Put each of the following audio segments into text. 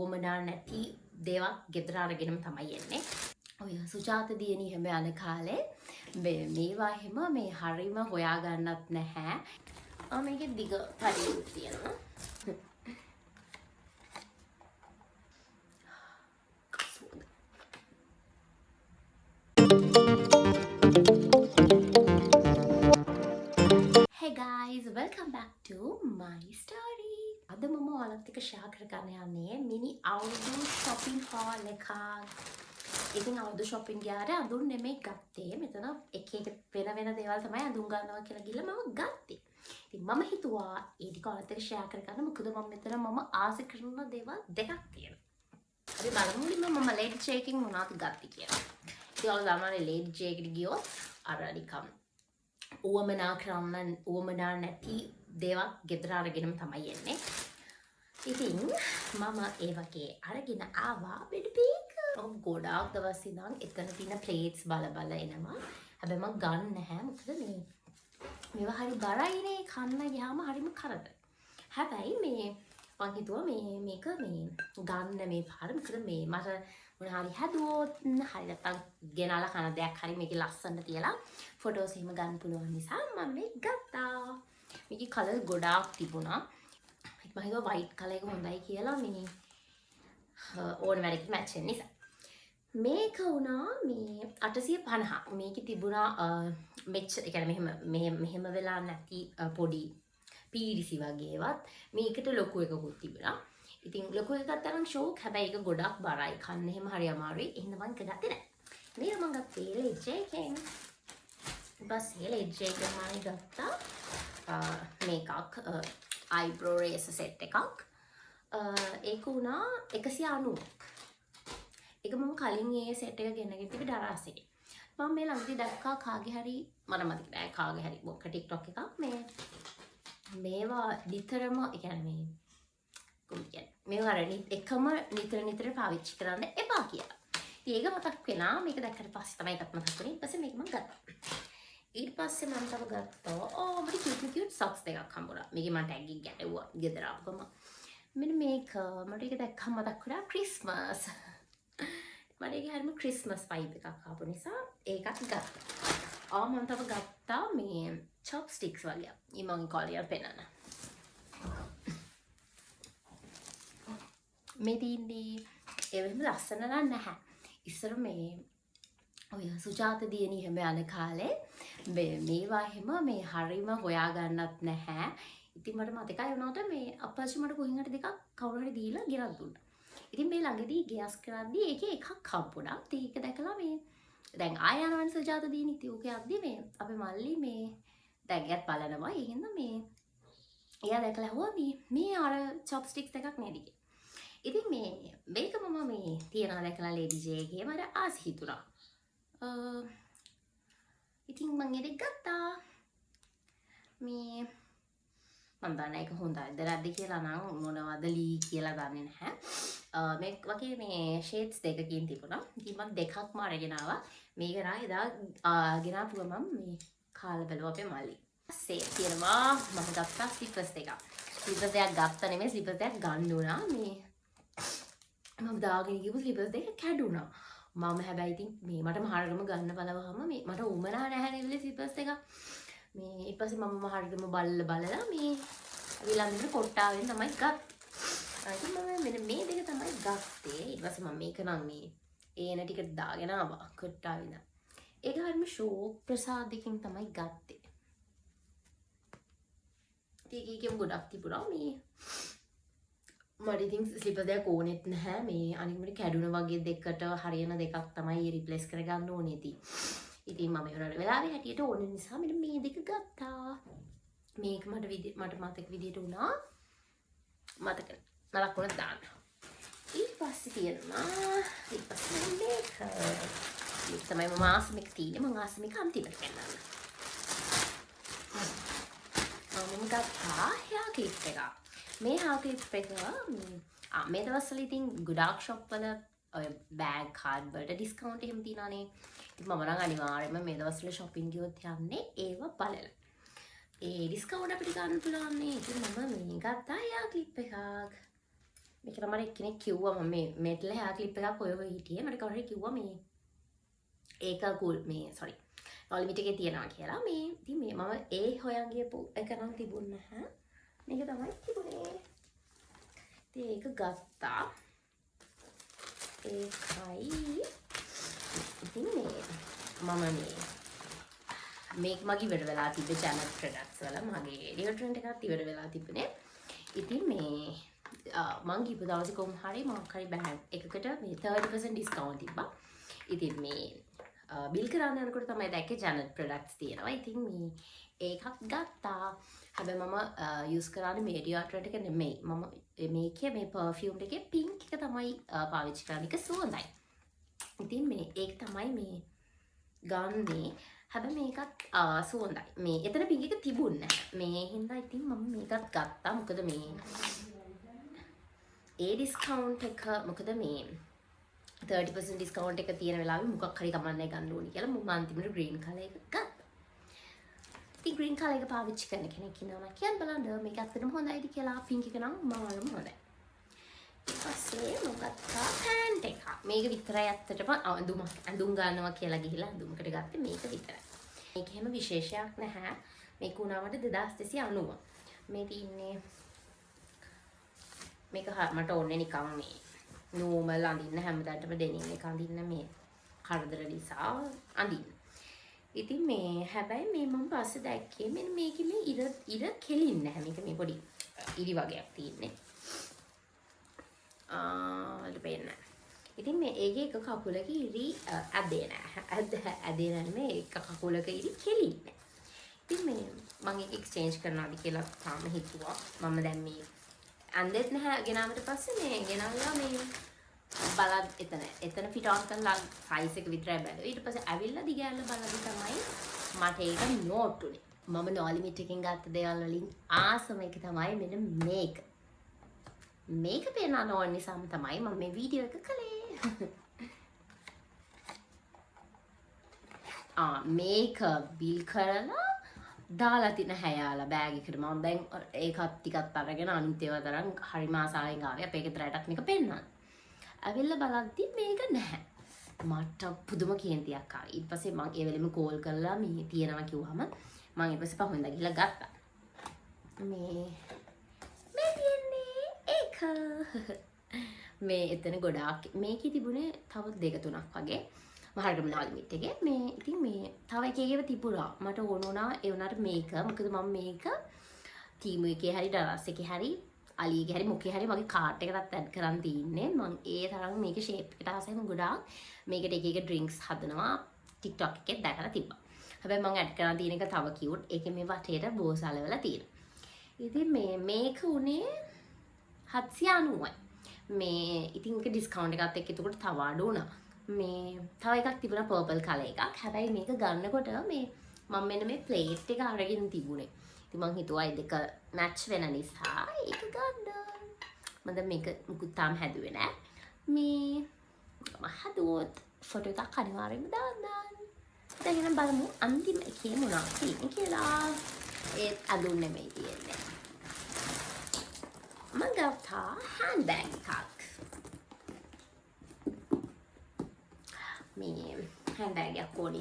උවමනා නැති දේවල් ගෙදර අරගෙනම තමයි එන්නේ. ඔය සුජාත දියණිය හැම යන කාලේ මේවා හැම මේ හරිම හොයාගන්නත් නැහැ. මේකේ දිග පරිදි තියෙනවා. Hey guys, welcome back to my story. අද මම ඔයාලත් එක්ක ෂෙයා කරගන්න යන්නේ මිනි අවුරුදු shopping haul එකක්. ඉතින් අවුරුදු shopping ගියාට අඳුන් නෙමෙයි ගත්තේ. මෙතන එක එක වෙන දේවල් තමයි අඳුන් ගන්නවා කියලා ගිහලා මම ගත්තේ. ඉතින් මම හිතුවා ඒ ටික ඔයාලත් එක්ක ෂෙයා කරගන්න. මොකද මම මෙතන මම ආස කරන දේවල් දෙකක් තියෙනවා. අපි බලමු මම ලේඩි චේකින් මොනවද ගත්තේ කියලා. ඉතින් ඔයාලා දන්නවනේ ලේඩි චේකට ගියොත් අර නිකම් උවමනා නැති දේවල් ගෙදර අරගෙනම තමයි එන්නේ. ඉතින් මම ඒ වගේ අරගෙන ආවා බෙඩ් පීක්. ගොඩාක් දවස් ඉඳන් එතන තියෙන ප්ලේට්ස් බල එනවා. හැබැයි මම ගන්න නැහැ. මොකද මේවා හරි බරයිනේ, කන්න ගියාම හරිම කරදරයි. හැබැයි මම හිතුවා මේක ගන්න මේ පාර. මොකද මට මොන හරි හැදුවොත් හරි නැත්තම් ගෙනාලා කන දෙයක් හරි මේකේ ලස්සනට තියලා ෆොටෝස් එහෙම ගන්න පුළුවන් නිසා මම මේක ගත්තා. මේකේ කලර් ගොඩාක් තිබුණා. මම හිතුවා වයිට් කලර් එක හොඳයි කියලා මේ ඕන වැඩකට මැච් වෙන නිසා. මේක වුණා මේ 850. මේකේ තිබුණා මෙච්චර ඒ කියන්නේ මෙහෙම වෙලා නැති පොඩි පීරිසි වගේවත් මේකට ලොකු එකකුත් තිබුණා. ඉතින් ලොකු එකක් තරම් ෂෝක්. හැබැයි ඒක ගොඩක් බරයි. කන්න එහෙම හරි අමාරුයි. එහෙනම් මම ගත්තේ නැහැ. මේ මම ගත්තේ ලෙජ්ජේකෙන්. බස් ලෙජ්ජේක මම ගත්තා මේකක් eyebrow eraser set එකක්. ඒක උනා 190ක්. ඒක මම කලින් ඒ set එක ගෙනගෙන තිබි දරාසේ. මම මේ ළඟදී දැක්කා කාගේ හරි මට මතක නෑ කාගේ හරි බොක්ක TikTok එකක් මේවා නිතරම ඒ කියන්නේ මේවා එකම නිතර පාවිච්චි කරන්න එපා කියලා. ඉතින් ඒක මතක් වෙනා. මේක දැක්කට පස්සේ තමයි එකක් මතක් වුනේ. ඊට පස්සේ මේක මම ගත්තා. ඊට පස්සේ මම තව ගත්තා මට cute socks දෙකක් හම්බුණා. මේකේ මම ටැග් එක ගැටුවා ගෙදර ආපුවම. මෙන්න මේක මට ඒක දැක්කම මතක් වුණා ක්‍රිස්මස්. මට ඒක හරිම ක්‍රිස්මස් vibe එකක් ආපු නිසා ඒකත් ගත්තා. මම තව ගත්තා මේ chopsticks වගේ. ඊමන් කොලියර් පෙන්නන. මේ තින්නේ ඒ වෙලෙම ලස්සන නැහැ. ඉස්සර මේ ඔය සුජාත දියණිය හැම යන කාලේ මේවා හැම මේ හරිම හොයාගන්නත් නැහැ. ඉතින් මට මතකයි වුණාට මේ අප්පච්චි මට කොහින් හරි දෙකක් කවුරු හරි දීලා ගෙනත් දුන්නා. ඉතින් මේ ළඟදී ගෑස් කරද්දී ඒකේ එකක් හම්බුණා. ඉතින් ඒක දැකලා මේ දැන් ආය යනවනේ සුජාත දියණිය. ඉතින් ඕක යද්දී මේ අපේ මල්ලි මේ දැන් එයත් බලනවා. ඒ හින්දා මේ එයා දැකලා හුවා මේ අර chopsticks එකක් නේද කියලා. ඉතින් මේක මම මේ තියනවා දැකලා ලේඩි ජේගේ මට ආස හිතුණා. ඉතින් මම ඒක ගත්තා. මේ මම දන්නේ ඒක හොඳයිද නැද්ද කියලා නම් මොනවද ලී කියලා දන්නේ නැහැ. මේ වගේ මේ ෂේඩ්ස් දෙකකින් තිබුණා. ඉතින් මම දෙකක්ම අරගෙන ආවා. මේක නා එදා ගෙනාපු ගමන් මේ කාලා බැලුවා අපේ මල්ලි. සේ තියෙනවා මම ගත්තා ස්ලිපර්ස් දෙකක්. ස්ලිපර්ස් දෙකක් ගත්තා නෙමෙයි ස්ලිපර්ස් දෙකක් ගන්න උනා. මේ මම දාගෙන ගිහපු ස්ලිපර්ස් දෙක කැඩුනා. මම හැබැයි ඉතින් මේ මට මහරගම ගන්න බලවහම මේ මට උමනා නැහැ නේ ස්ලිපර්ස් දෙක. මේ ඊට පස්සේ මම මහරගම බලලා මේ විලන්දේ කොට්ටාවෙන් තමයි ගත්තේ. ඉතින් මම මෙන්න මේ දෙක තමයි ගත්තේ. ඊට පස්සේ මම මේක නම් මේ ඒන ටික දාගෙන ආවා කොට්ටාවෙන්. ඒක හරිම ෂෝක් ප්‍රසාදකින් තමයි ගත්තේ. ඒකේකම ගොඩක් තිබුණා මේ මට ඉතින් ස්ලිපර් දෙක ඕනෙත් නැහැ. මේ අනිත් මට කැඩුන වගේ දෙකට හරියන දෙකක් තමයි රිප්ලේස් කරගන්න ඕනේ ඉතින් මම ඒවල වෙලාවේ හැටියට ඕන නිසා මෙන්න මේ දෙක ගත්තා. මේක මට මතක විදියට උනා. මතක වුණා දාන්න. ඊට පස්සේ තියෙනවා මේක තමයි මම ආසමික තියෙන්නේ. මම ආසමික අන්තිමට ගන්නවා. මම ගත්තා hair clip එකක්. මේ hair clip එක මේ දවස්වල ඉතින් ගොඩාක් shop වල ඔය bag card වලට discount එහෙම තියනවානේ. ඉතින් මම නම් අනිවාර්යයෙන්ම මේ දවස්වල shopping ගියොත් යන්නේ ඒව බලලා. ඒ discount අපිට ගන්න පුළුවන් නේ. ඉතින් මම මේ ගත්තා hair clip එකක්. මේක තමයි එක්කෙනෙක් කිව්වා මම මේ මෙට්ල හෑ ක්ලිප් එකක් ඔය හිටියේ මට කවුරු හරි කිව්වා මේ ඒක කූල් මේ සෝරි නොලිමිට් එකේ තියනවා කියලා මේ ඉතින් මේ මම ඒ හොයන් ගියපු එක නම් තිබුණ නැහැ මේක තමයි තිබුණේ ඉතින් ඒක ගත්තා ඒකයි ඉතින් මේ මම මේක මගේ ඉවර වෙලා තිබ්බ channel products වල මගේ deodorant එකත් ඉවර වෙලා තිබුණේ ඉතින් මේ මං ගිහපු දවසේ කොහොම හරි මොකක් හරි බෑග් එකකට මේ 30% ඩිස්කවුන්ට් තිබ්බා. ඉතින් මේ බිල් කරන්න යනකොට තමයි දැක්කේ channel products තියෙනවා. ඉතින් මේ ඒකක් ගත්තා. හැබැයි මම යූස් කරන්නේ මේ deodorant එක නෙමෙයි. මම මේකේ මේ perfume එකේ pink එක තමයි පාවිච්චි කරන්නේ. ඒක සුවඳයි. ඉතින් මේ ඒක තමයි මේ ගන්නේ. හැබැයි මේකත් සුවඳයි. මේ එතන pink එක තිබුණේ නැහැ. මේ හින්දා ඉතින් මම මේකත් ගත්තා. මොකද මේ ඒ ඩිස්කවුන්ට් එක මොකද මේ 30% ඩිස්කවුන්ට් එක තියෙන වෙලාවෙ මොකක් හරි කමන්නේ ගන්න ඕනි කියලා මම අන්තිමට green color එක ගත්තා. ඉතින් green color එක පාවිච්චි කරන කෙනෙක් ඉන්නවා නම් කියන්න බලන්න මේක ඇත්තටම හොඳයිද කියලා. pink එක නම් මාළම හොඳයි. ඊට පස්සේ මම ගත්තා pant එක. මේක විතරයි ඇත්තටම ඇඳුම් ගන්නවා කියලා ගිහිල්ලා ඇඳුමකට ගත්තේ මේක විතරයි. මේක හැම විශේෂයක් නැහැ. මේක උනාවට 2290. මේ තියන්නේ මේක මට ඕනේ නිකන් මේ නෝමල් අඳින්න හැමදාටම ඩෙනිම් එක අඳින්න මේ කරදර නිසා අඳින්න. ඉතින් මේ හැබැයි මේ මම පස්සේ දැක්කේ මෙන්න මේකේ මේ ඉර කෙලින්නේ නැහැ. මේක මේ පොඩි ඉරි වගේක් තියෙන්නේ. පේන්න. ඉතින් මේ ඒකේ එක කකුලක ඉරි ඇදේ නැහැ. ඇදේ නැහැ මේ එක කකුලක ඉරි කෙලින්නේ. ඉතින් මේ මම ඒක එක්ස්චේන්ජ් කරනවාද කියලා තාම හිතුවා. මම දැන් මේ අන්දෙත් නැහැ ගෙනාවට පස්සේ මේ ගෙනල්ලා මේ බලත් එතන ෆිට ඔන් කරලා සයිස් එක විතරයි බැලුවා. ඊට පස්සේ ඇවිල්ලා දිගෑල්ල බලද්දි තමයි මට ඒක නෝට් උනේ. මම නොලිමිට් එකෙන් ගත්ත දේවල් වලින් ආසම එක තමයි මෙන්න මේක. මේක පේන්න ඕන නිසාම තමයි මම මේ වීඩියෝ එක කළේ. මේක බිල් කරලා දාලා තින හැයාලා බෑග් එකට මම දැන් ඒකත් ටිකක් අරගෙන අනිත් ඒවා තරම් හරිම ආසාවෙන් ආවේ අපේ ගෙදර අයටත් මේක පෙන්නන්න. ඇවිල්ලා බලද්දි මේක නැහැ. මට පුදුම කේන්තියක් ආවා. ඊට පස්සේ මම ඒ වෙලෙම කෝල් කරලා මේ තියෙනවා කිව්වම මම ඊට පස්සේ පහුවෙන්දා ගිහලා ගත්තා. මේ තියන්නේ ඒක. මේ එතන ගොඩාක් මේකේ තිබුණේ තව දෙක තුනක් වගේ. මහරගම නොලිමිට් එකේ මේ ඉතින් මේ තව එකේව තිබුණා. මට ඕන වුණා ඒ වුණාට මේක. මොකද මම මේක ටීම් එකේ හරි ඩරස් එකේ හරි අලියගේ හරි මොකේ හරි මගේ කාට් එකටත් ඇඩ් කරන් තින්නේ. මම ඒ තරම් මේක ෂේප් එකට ආසයි. මම ගොඩාක් මේකට එක එක ඩ්‍රින්ක්ස් හදනවා TikTok එකේ දැකලා තිබ්බා. හැබැයි මම ඇඩ් කරන් තියෙන එක තව කියුට්. ඒකේ මේ වටේට බෝසලවල තියෙනවා. ඉතින් මේක උනේ 790යි. මේ ඉතින් ඒක ඩිස්කවුන්ට් එකත් එක්ක එතකොට තව අඩු වුණා. මේ තව එකක් තිබුණා පර්පල් කලර් එකක්. හැබැයි මේක ගන්නකොට මේ මම මෙන්න මේ ප්ලේට් එක අරගෙන තිබුණේ. ඉතින් මං හිතුවා ඒ දෙක මැච් වෙන නිසා ඒක ගන්න. මම දැන් මේක මුකුත් තාම හැදුවේ නෑ. මේ මම හදුවොත් ෆොටෝ එකක් අනිවාර්යෙන්ම දාන්නම්. දැන් එහෙනම් බලමු අන්තිම එකේ මොනවද තියෙන්නේ කියලා. ඒත් අඳුන් නෙමෙයි තියෙන්නේ. මම ගත්තා හෑන්ඩ් බෑග් එකක්. මේ හෑන්ඩ් බෑග් එකක් ඕනේ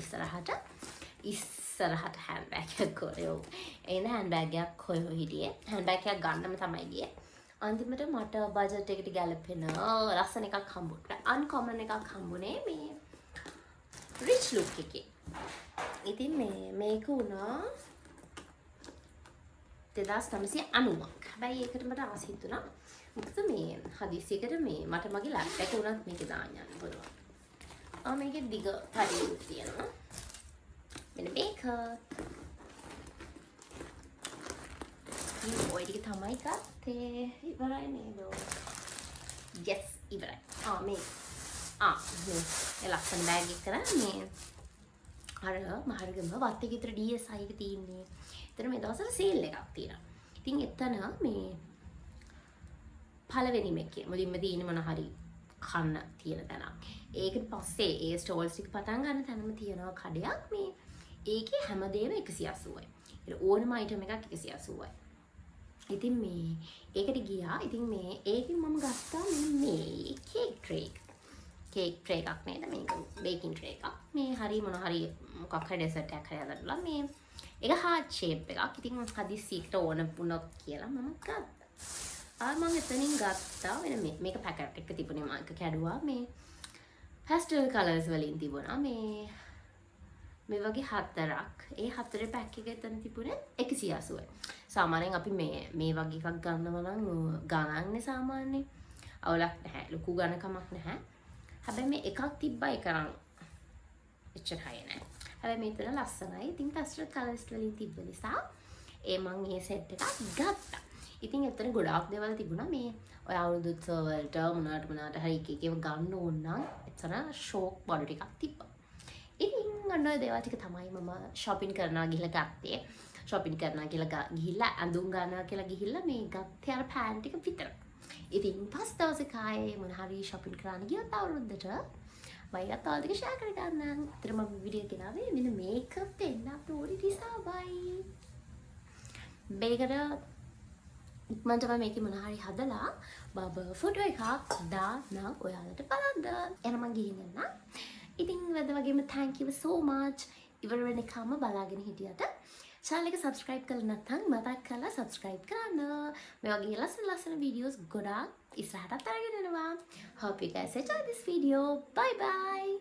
ඉස්සරහට හෑන්ඩ් බෑග් එකක් ඕනේ. එන හෑන්ඩ් බෑග් එකක් හොයෝ හිටියේ. හෑන්ඩ් බෑග් එකක් ගන්නම තමයි ගියේ. අන්තිමට මට බජට් එකට ගැලපෙන ලස්සන එකක් හම්බුණා. අන්කොමන් එකක් හම්බුනේ මේ රිච් ලුක් එකේ. ඉතින් මේක උනා 2990ක්. හැබැයි ඒකට මට ආස හිතුණා. මොකද මේ හදිසියකට මේ මට මගේ ලැප් එක උනත් මේක දාන්න යන්න පුළුවන්. මේකේ දිග පරිවර්තන තියෙනවා. මෙන්න මේක. ඔය ටික තමයි ගත්තේ. ඉවරයි නේද? yes ඉවරයි. මේ ලස්සන බෑග් එක කරා මේ අර මහරගම වත්තේ ගෙදර DSI එක තියෙන්නේ. එතන මේ දවස්වල සේල් එකක් තියෙනවා. ඉතින් එතන මේ පළවෙනිම එකේ මුලින්ම තියෙන මොන හරි කන්න තියෙන තැනක්. ඒකට පස්සේ ඒ ස්ටෝල්ස් ටික පටන් ගන්න තැනම තියෙනවා කඩයක් මේ. ඒකේ හැමදේම 180යි. ඒක ඕනම අයිටම් එකක් 180යි. ඉතින් මේ ඒකට ගියා. ඉතින් මේ ඒකෙන් මම ගත්තා මේ කේක් ට්‍රේ එක. කේක් ට්‍රේ එකක් නේද මේක බේකින් ට්‍රේ එකක්. මේ හරි මොන හරි මොකක් හරි ඩෙසර්ට් එකක් හරි හදලා මේ ඒක හાર્ට් ෂේප් එකක්. ඉතින් හදිස්සියකට ඕන වුණොත් කියලා මම ගත්තා. මම එතනින් ගත්තා වෙන මේක පැකට් එක තිබුණේ මම ඒක කැඩුවා. මේ පැස්ටල් කලර්ස් වලින් තිබුණා මේ වගේ 4ක්. ඒ 4 පැක් එක එතන තිබුණේ 180යි. සාමාන්‍යයෙන් අපි මේ වගේ එකක් ගන්නවා නම් ගණන්නේ සාමාන්‍යයෙන් අවුලක් නැහැ. ලොකු ගණකමක් නැහැ. හැබැයි මේ එකක් තිබ්බා ඒක නම් එච්චර හයි නැහැ. හැබැයි මේතන ලස්සනයි. ඉතින් පැස්ටල් කලර්ස් වලින් තිබ්බ නිසා මම මේ සෙට් එකක් ගත්තා. ඉතින් එතන ගොඩාක් දේවල් තිබුණා මේ ඔය අවුරුදු උත්සව වලට මොනවාට හරි එක ගන්න ඕන නම් එතන ෂෝක් බඩු ටිකක් තිබ්බා. ඉතින් අන්න ඔය දේවල් ටික තමයි මම shopping කරනවා ගිහලා ගත්තේ. shopping කරනවා කියලා ගිහිල්ලා ඇඳුම් ගන්නවා කියලා ගිහිල්ලා මේ ගත්තේ අර පෑන් ටික විතරයි. ඉතින් පස් දවසක ආයේ මොන හරි shopping කරන්න ගියොත් අවුරුද්දට මයිත් ඔයාලට ටික share කර ගන්නම්. ඒතර මම වීඩියෝ ගෙනාවේ මෙන්න මේකප් එන්නත් ඕනි නිසා බයි. මේකට ඉක්මනට මම මේකේ මොන හරි හදලා බබ ෆොටෝ එකක් දාන්නම් ඔයාලට බලන්න. එහෙනම් මම ගිහින් එන්න. ඉතින් වැද වගේම thank you so much. ඉවර වෙනකම්ම බලාගෙන හිටියට. channel එක subscribe කරලා නැත්නම් මතක් කරලා subscribe කරන්න. මේ වගේ ලස්සන videos ගොඩාක් ඉස්සරහට අරගෙන එනවා. Hope you guys enjoy this video. Bye bye.